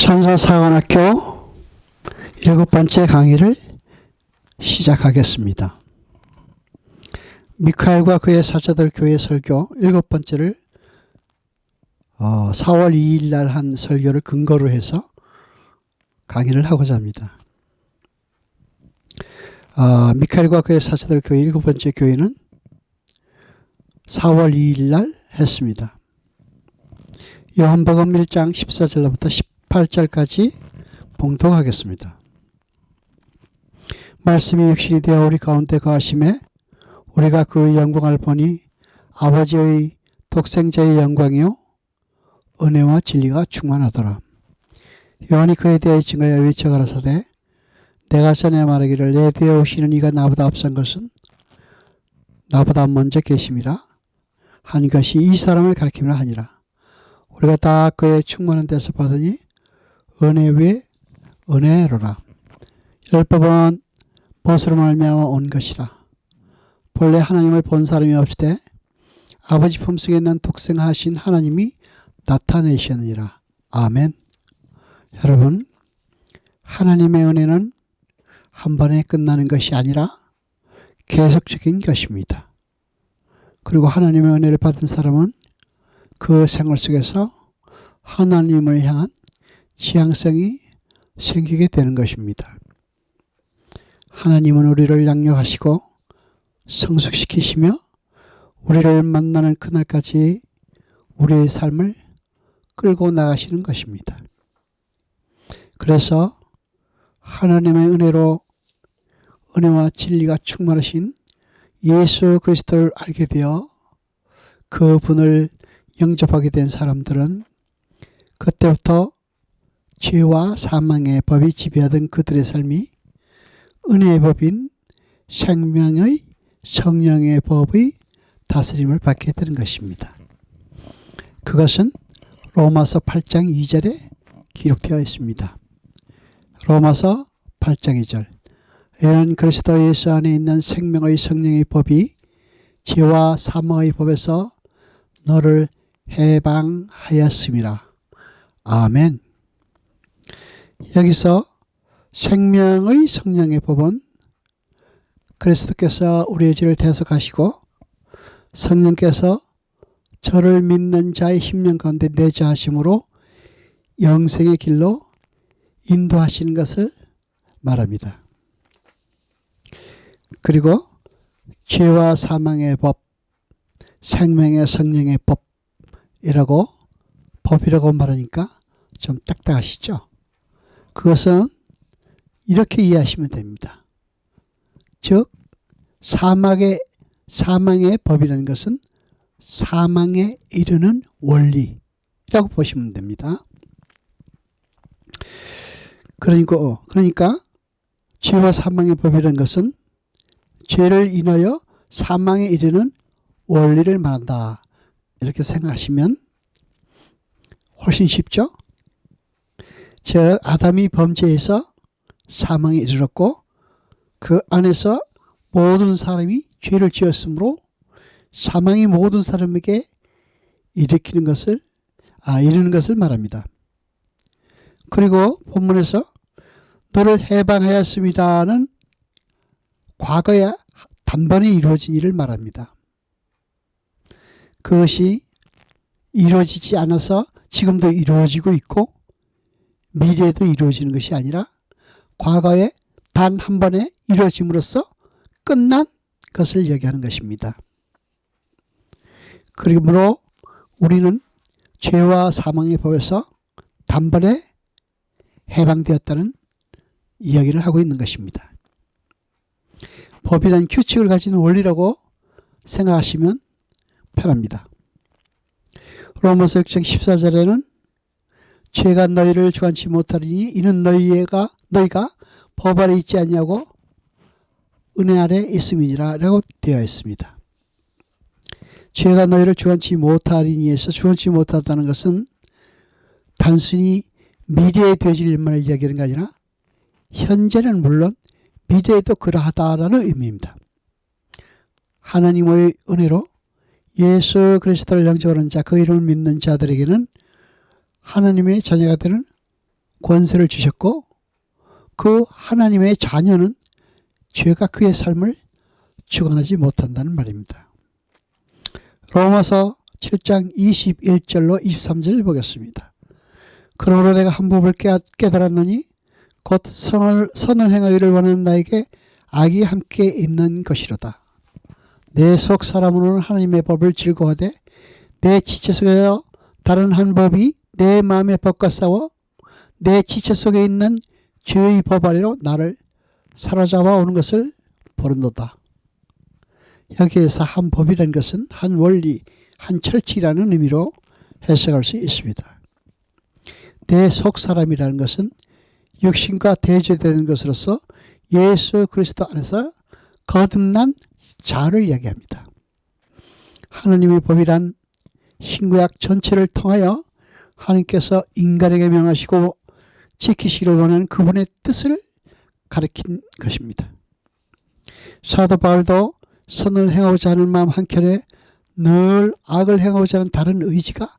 천사사관학교 7번째 강의를 시작하겠습니다. 미카엘과 그의 사자들 교회 설교 7번째를 4월 2일 날 한 설교를 근거로 해서 강의를 하고자 합니다. 미카엘과 그의 사자들 교회 7번째 교회는 4월 2일 날 했습니다. 요한복음 1장 14절부터 18절까지 봉독하겠습니다. 말씀이 육신이 되어 우리 가운데 거하심에 우리가 그 영광을 보니 아버지의 독생자의 영광이요 은혜와 진리가 충만하더라. 요한이 그에 대해 증거하여 외쳐 가라사대 내가 전에 말하기를 내 뒤에 오시는 이가 나보다 앞선 것은 나보다 먼저 계심이라 한 것이 이 사람을 가리킴이라 하니라. 우리가 다 그의 충만한 데서 받으니 은혜 위에 은혜로라. 율법은 벗으로 말미암아 온 것이라. 본래 하나님을 본 사람이 없으되 아버지 품속에 있는 독생하신 하나님이 나타내셨느니라. 아멘. 여러분, 하나님의 은혜는 한 번에 끝나는 것이 아니라 계속적인 것입니다. 그리고 하나님의 은혜를 받은 사람은 그 생활 속에서 하나님을 향한 지향성이 생기게 되는 것입니다. 하나님은 우리를 양육하시고 성숙시키시며 우리를 만나는 그날까지 우리의 삶을 끌고 나가시는 것입니다. 그래서 하나님의 은혜로 은혜와 진리가 충만하신 예수 그리스도를 알게 되어 그분을 영접하게 된 사람들은 그때부터 죄와 사망의 법이 지배하던 그들의 삶이 은혜의 법인 생명의 성령의 법의 다스림을 받게 되는 것입니다. 그것은 로마서 8장 2절에 기록되어 있습니다. 로마서 8장 2절 이는 그리스도 예수 안에 있는 생명의 성령의 법이 죄와 사망의 법에서 너를 해방하였음이라. 아멘. 여기서 생명의 성령의 법은 그리스도께서 우리의 죄를 대속하시고 성령께서 저를 믿는 자의 심령 가운데 내주하심으로 영생의 길로 인도하시는 것을 말합니다. 그리고 죄와 사망의 법, 생명의 성령의 법이라고 법이라고 말하니까 좀 딱딱하시죠? 그것은 이렇게 이해하시면 됩니다. 즉 사망의 법이라는 것은 사망에 이르는 원리라고 보시면 됩니다. 그러니까 죄와 사망의 법이라는 것은 죄를 인하여 사망에 이르는 원리를 말한다. 이렇게 생각하시면 훨씬 쉽죠? 즉 아담이 범죄해서 사망에 이르렀고 그 안에서 모든 사람이 죄를 지었으므로 사망이 모든 사람에게 이르는 것을 말합니다. 그리고 본문에서 너를 해방하였습니다는 과거에 단번에 이루어진 일을 말합니다. 그것이 이루어지지 않아서 지금도 이루어지고 있고 미래에도 이루어지는 것이 아니라 과거에 단 한 번에 이루어짐으로써 끝난 것을 얘기하는 것입니다. 그러므로 우리는 죄와 사망의 법에서 단번에 해방되었다는 이야기를 하고 있는 것입니다. 법이란 규칙을 가진 원리라고 생각하시면 편합니다. 로마서 6장 14절에는 죄가 너희를 주관치 못하리니 이는 너희가 법 아래 있지 않냐고 은혜 아래 있음이니라 라고 되어 있습니다. 죄가 너희를 주관치 못하리니에서 주관치 못하다는 것은 단순히 미래에 되어질 일만을 이야기하는 게 아니라 현재는 물론 미래에도 그러하다라는 의미입니다. 하나님의 은혜로 예수 그리스도를 영접하는 자, 그 이름을 믿는 자들에게는 하나님의 자녀가 되는 권세를 주셨고 그 하나님의 자녀는 죄가 그의 삶을 주관하지 못한다는 말입니다. 로마서 7장 21절로 23절 보겠습니다. 그러므로 내가 한 법을 깨달았노니 곧 선을 행하기를 원하는 나에게 악이 함께 있는 것이로다. 내 속 사람으로는 하나님의 법을 즐거워하되 내 지체 속에 다른 한 법이 내 마음의 법과 싸워 내 지체 속에 있는 죄의 법 아래로 나를 사로잡아 오는 것을 보는도다. 여기에서 한 법이라는 것은 한 원리, 한 철칙이라는 의미로 해석할 수 있습니다. 내 속 사람이라는 것은 육신과 대조되는 것으로서 예수 그리스도 안에서 거듭난 자를 이야기합니다. 하나님의 법이란 신구약 전체를 통하여 하나님께서 인간에게 명하시고 지키시기를 원하는 그분의 뜻을 가리킨 것입니다. 사도 바울도 선을 행하고자 하는 마음 한켠에 늘 악을 행하고자 하는 다른 의지가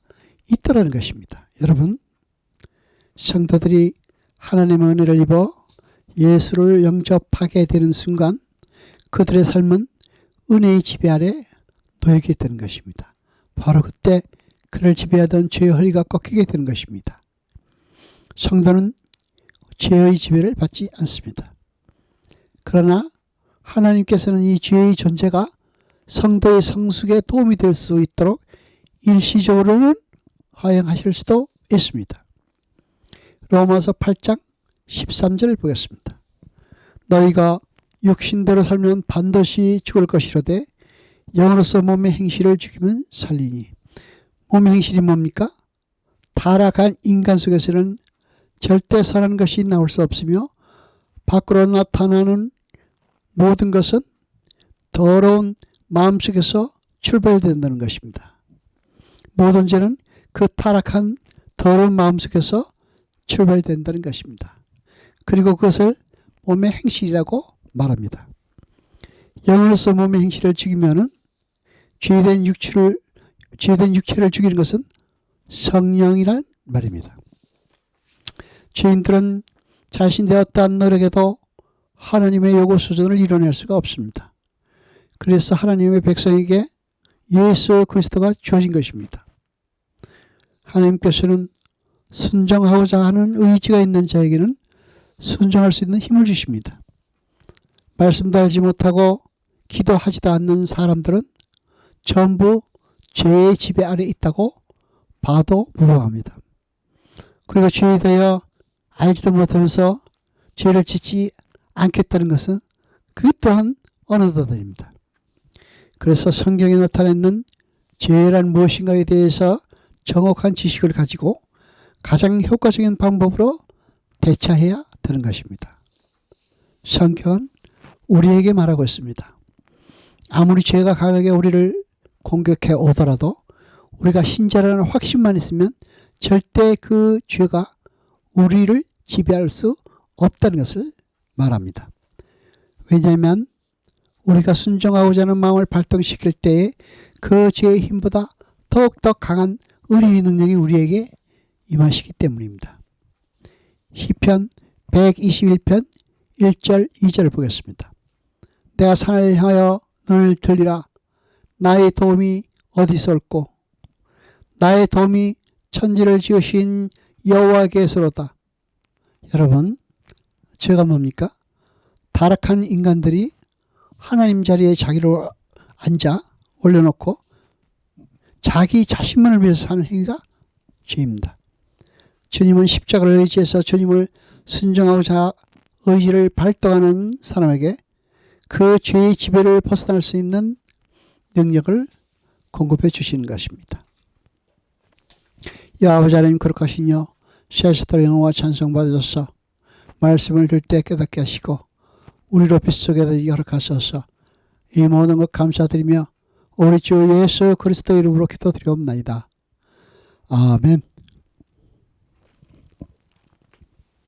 있더라는 것입니다. 여러분, 성도들이 하나님의 은혜를 입어 예수를 영접하게 되는 순간 그들의 삶은 은혜의 지배 아래 놓이게 되는 것입니다. 바로 그때 그를 지배하던 죄의 허리가 꺾이게 되는 것입니다. 성도는 죄의 지배를 받지 않습니다. 그러나 하나님께서는 이 죄의 존재가 성도의 성숙에 도움이 될 수 있도록 일시적으로는 허용하실 수도 있습니다. 로마서 8장 13절 보겠습니다. 너희가 육신대로 살면 반드시 죽을 것이로되 영으로서 몸의 행실을 죽이면 살리니. 몸의 행실이 뭡니까? 타락한 인간 속에서는 절대 선한 것이 나올 수 없으며 밖으로 나타나는 모든 것은 더러운 마음속에서 출발된다는 것입니다. 모든 죄는 그 타락한 더러운 마음속에서 출발된다는 것입니다. 그리고 그것을 몸의 행실이라고 말합니다. 영으로서 몸의 행실을 죽이면은 죄된 육체를 죽이는 것은 성령이란 말입니다. 죄인들은 자신들의 어떠한 노력에도 하나님의 요구 수준을 이뤄낼 수가 없습니다. 그래서 하나님의 백성에게 예수 그리스도가 주어진 것입니다. 하나님께서는 순종하고자 하는 의지가 있는 자에게는 순종할 수 있는 힘을 주십니다. 말씀도 알지 못하고 기도하지도 않는 사람들은 전부 죄의 지배 아래 있다고 봐도 무방합니다. 그리고 죄에 대하여 알지도 못하면서 죄를 짓지 않겠다는 것은 그 또한 언어도입니다. 그래서 성경에 나타나 있는 죄란 무엇인가에 대해서 정확한 지식을 가지고 가장 효과적인 방법으로 대처해야 되는 것입니다. 성경은 우리에게 말하고 있습니다. 아무리 죄가 강하게 우리를 공격해 오더라도 우리가 신자라는 확신만 있으면 절대 그 죄가 우리를 지배할 수 없다는 것을 말합니다. 왜냐하면 우리가 순종하고자 하는 마음을 발동시킬 때에 그 죄의 힘보다 더욱더 강한 의리의 능력이 우리에게 임하시기 때문입니다. 시편 121편 1절 2절을 보겠습니다. 내가 산을 향하여 눈을 들리라. 나의 도움이 어디서 올꼬? 나의 도움이 천지를 지으신 여호와께서로다. 여러분, 죄가 뭡니까? 타락한 인간들이 하나님 자리에 자기를 앉아 올려놓고 자기 자신만을 위해서 사는 행위가 죄입니다. 주님은 십자가를 의지해서 주님을 순종하고자 의지를 발동하는 사람에게 그 죄의 지배를 벗어날 수 있는 능력을 공급해 주시는 것입니다. 여호와 아버지 하나님 거룩하시며 세시도록 영광과 찬송 받으소서. 말씀을 들 때 깨닫게 하시고 우리로 빗속에다 허락하소서. 이 모든 것 감사드리며 우리 주 예수 그리스도 이름으로 기도드리옵나이다. 아멘.